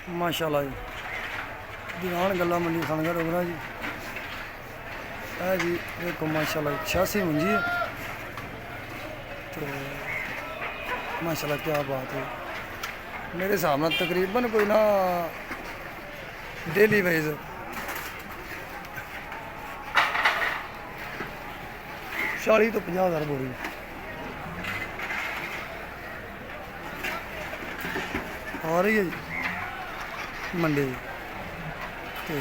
माशाल्लाह जी दीवान गला मंडी खानगर उगरा जी है जी देखो माशाल्लाह 86 मंजी है तो माशाल्लाह क्या बात है। मेरे हिसाब नाल तकरीबन कोई ना डेली वाइज 40 तो 50 हज़ार बोरी आ रही है जी मंडी ते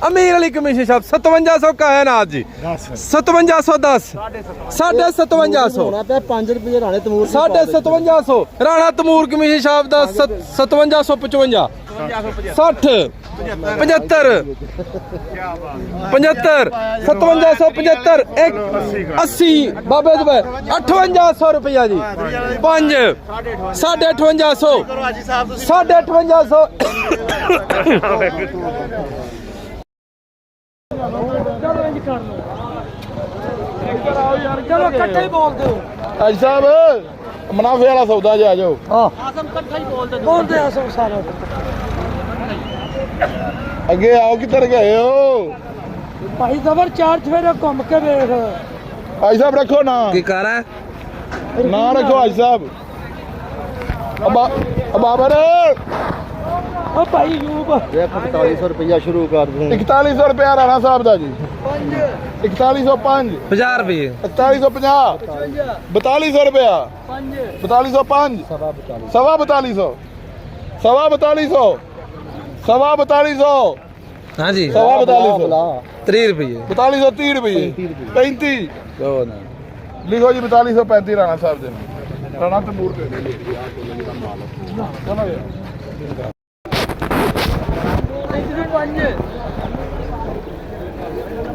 अमीर अली कमीशन साहब 5700 का है ना आज जी 5710 5750 5 रुपये राणे तमूर 5750 राणा तमूर कमीशन साहब दा 5755 60 75 55 5775 80 बाबे दे 5800 रुपया जी 5 5850 5850 चलो इकट्ठे ही बोल दो आज साहब मुनाफे वाला सौदा जी आ जाओ आसम इकट्ठा ही बोल दे आसम सारा अगे आओ किधर गए हो भाई जबर चार चफेरे घूम के देख आज साहब रखो ना की कर रहा है ना रखो आज साहब बाबर ओ भाई यूब 4100 रुपया शुरू कर दूं 4100 रुपया राणा साहब दा जी 4105 50 रुपये 4150 4200 रुपया 4205 सवा 4200 सवा 4200 सवा 4200 हाँ जी सवा 4200 30 रुपये 4230 रुपये 35 लिखो जी 4235 राणा साहब दे राणा तमूर के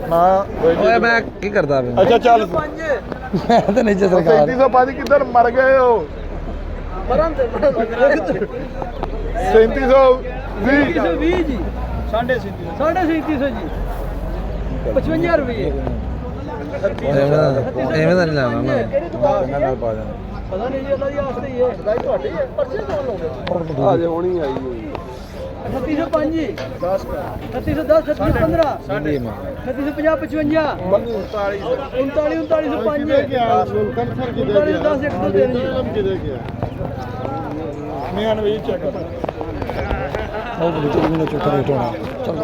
ना ओए मैं की करदा पे अच्छा चल मैं तो नीचे सरकार 3705 किधर मर गए हो 3720 जी 3750 जी 55 रुपये एवें दा नहीं लाना ना पता नहीं जी अल्लाह दी आस्ते ही है सदाई ਤੁਹਾਡੇ ਪਰਚੇ ਕੌਣ ਲਾਉਂਦੇ आज होनी आई 3605 जी 3610 3615 3650 55 चलो